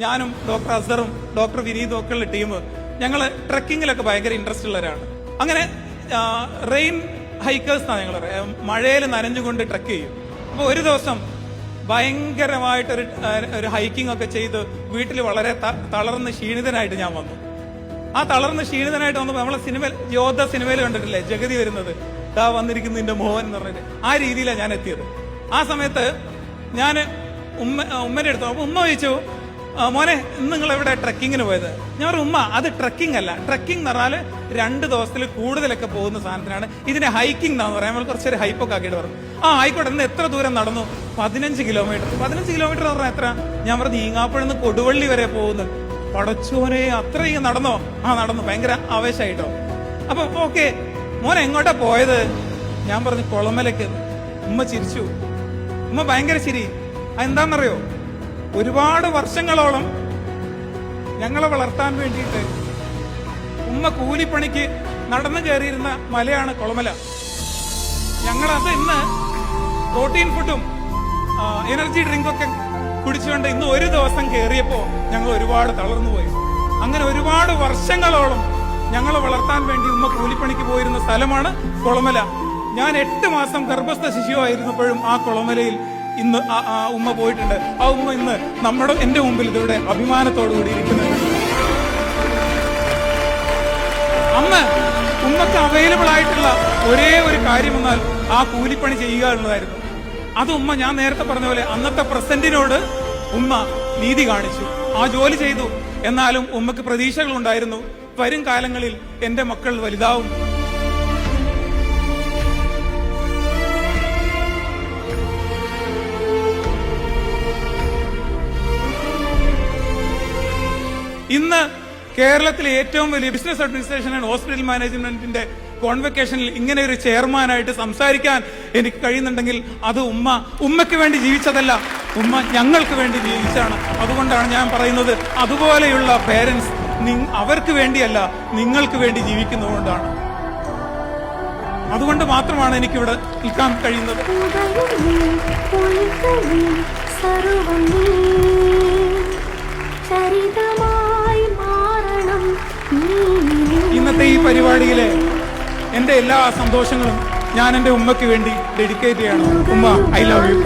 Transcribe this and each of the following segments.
ഞാനും doctor അസറും doctor വിനീതും ഒക്കെ ഉള്ള ടീം ഞങ്ങൾ ട്രക്കിങ്ങിലൊക്കെ ഭയങ്കര ഇൻട്രസ്റ്റ് ഉള്ളവരാണ്. അങ്ങനെ റെയിൻ ഹൈക്കേഴ്സ് എന്നാണ് ഞങ്ങൾ മഴയിൽ നനഞ്ഞുകൊണ്ട് ട്രക്ക് ചെയ്യും. അപ്പോൾ ഒരു ദിവസം ഭയങ്കരമായിട്ടൊരു ഹൈക്കിംഗ് ഒക്കെ ചെയ്ത് വീട്ടിൽ വളരെ തളർന്ന് ക്ഷീണിതനായിട്ട് ഞാൻ വന്നു. ആ തളർന്ന് ക്ഷീണിതനായിട്ട് വന്നപ്പോൾ നമ്മളെ യോദ്ധ സിനിമയിൽ കണ്ടിട്ടില്ലേ ജഗതി വരുന്നത്, ദാ വന്നിരിക്കുന്നു നിന്റെ മോഹൻ എന്ന് പറഞ്ഞിട്ട്, ആ രീതിയിലാണ് ഞാൻ എത്തിയത്. ആ സമയത്ത് ഞാൻ ഉമ്മന്റെ അടുത്ത് ഉമ്മ ചോദിച്ചു, മോനെ ഇന്ന് നിങ്ങൾ എവിടെ ട്രക്കിങ്ങിന് പോയത്? ഞാൻ പറഞ്ഞു, ഉമ്മ അത് ട്രക്കിംഗ് അല്ല, ട്രക്കിംഗ് എന്ന് പറഞ്ഞാൽ 2 ദിവസത്തിൽ കൂടുതലൊക്കെ പോകുന്ന സാധനത്തിനാണ്, ഇതിനെ ഹൈക്കിംഗ് എന്നാന്ന് പറയാം. നമ്മൾ കുറച്ചൊരു ഹൈപ്പൊക്കെ ആക്കിയിട്ട് പറഞ്ഞു. ആയിക്കോട്ടെ, ഇന്ന് എത്ര ദൂരം നടന്നു? 15 കിലോമീറ്റർ. 15 കിലോമീറ്റർ എന്ന് പറഞ്ഞാൽ എത്ര? ഞാൻ പറഞ്ഞു, ഈങ്ങാപ്പുഴന്ന് കൊടുവള്ളി വരെ പോകുന്നു. പടച്ചോനെ, അത്രയും നടന്നോ? നടന്നു. ഭയങ്കര ആവേശമായിട്ടോ. അപ്പൊ ഓക്കെ, മോനെ എങ്ങോട്ടാ പോയത്? ഞാൻ പറഞ്ഞു, കുളമലക്ക്. ഉമ്മ ചിരിച്ചു. ഉമ്മ ഭയങ്കര ചിരി. എന്താണെന്നറിയോ, ഒരുപാട് വർഷങ്ങളോളം ഞങ്ങളെ വളർത്താൻ വേണ്ടിയിട്ട് ഉമ്മ കൂലിപ്പണിക്ക് നടന്നു കയറിയിരുന്ന മലയാണ് കുളമല. ഞങ്ങളത് ഇന്ന് പ്രോട്ടീൻ ഫുഡും എനർജി ഡ്രിങ്കൊക്കെ കുടിച്ചുകൊണ്ട് ഇന്ന് ഒരു ദിവസം കയറിയപ്പോ ഞങ്ങൾ ഒരുപാട് തളർന്നുപോയി. അങ്ങനെ ഒരുപാട് വർഷങ്ങളോളം ഞങ്ങളെ വളർത്താൻ വേണ്ടി ഉമ്മ കൂലിപ്പണിക്ക് പോയിരുന്ന സ്ഥലമാണ് കുളമല. ഞാൻ 8 മാസം ഗർഭസ്ഥ ശിശുവായിരുന്നപ്പോഴും ആ കുളമലയിൽ ഇന്ന് ആ ഉമ്മ പോയിട്ടുണ്ട്. ആ ഉമ്മ ഇന്ന് എന്റെ മുമ്പിൽ ഇതിവിടെ അഭിമാനത്തോടു കൂടി ഇരിക്കുന്നുണ്ട്. അന്ന് ഉമ്മക്ക് അവൈലബിൾ ആയിട്ടുള്ള ഒരേ ഒരു കാര്യം എന്നാൽ ആ കൂലിപ്പണി ചെയ്യുക എന്നുള്ളതായിരുന്നു. അത് ഉമ്മ, ഞാൻ നേരത്തെ പറഞ്ഞ പോലെ, അന്നത്തെ പ്രസന്റിനോട് ഉമ്മ നീതി കാണിച്ചു, ആ ജോലി ചെയ്തു. എന്നാലും ഉമ്മക്ക് പ്രതീക്ഷകൾ ഉണ്ടായിരുന്നു, വരും കാലങ്ങളിൽ എന്റെ മക്കൾ വലുതാവും. ഇന്ന് കേരളത്തിലെ ഏറ്റവും വലിയ ബിസിനസ് അഡ്മിനിസ്ട്രേഷൻ ആൻഡ് ഹോസ്പിറ്റൽ മാനേജ്മെന്റിന്റെ കോൺവെക്കേഷനിൽ ഇങ്ങനെ ഒരു ചെയർമാനായിട്ട് സംസാരിക്കാൻ എനിക്ക് കഴിയുന്നുണ്ടെങ്കിൽ അത് ഉമ്മയ്ക്ക് വേണ്ടി ജീവിച്ചതല്ല, ഉമ്മ ഞങ്ങൾക്ക് വേണ്ടി ജീവിച്ചാണ്. അതുകൊണ്ടാണ് ഞാൻ പറയുന്നത്, അതുപോലെയുള്ള പേരൻസ് അവർക്ക് വേണ്ടിയല്ല, നിങ്ങൾക്ക് വേണ്ടി ജീവിക്കുന്നതുകൊണ്ടാണ്. അതുകൊണ്ട് മാത്രമാണ് എനിക്കിവിടെ നിൽക്കാൻ കഴിയുന്നത്. ഇന്നത്തെ ഈ പരിപാടിയിലെ എന്റെ എല്ലാ സന്തോഷങ്ങളും ഞാൻ എന്റെ ഉമ്മയ്ക്ക് വേണ്ടി ഡെഡിക്കേറ്റ് ചെയ്യണം. ഉമ്മ, ഐ ലവ് യു.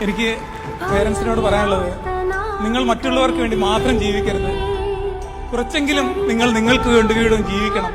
എനിക്ക് പേരൻസിനോട് പറയാനുള്ളത്, നിങ്ങൾ മറ്റുള്ളവർക്ക് വേണ്ടി മാത്രം ജീവിക്കരുത്. കുറച്ചെങ്കിലും നിങ്ങൾക്ക് വേണ്ടി ജീവിക്കണം.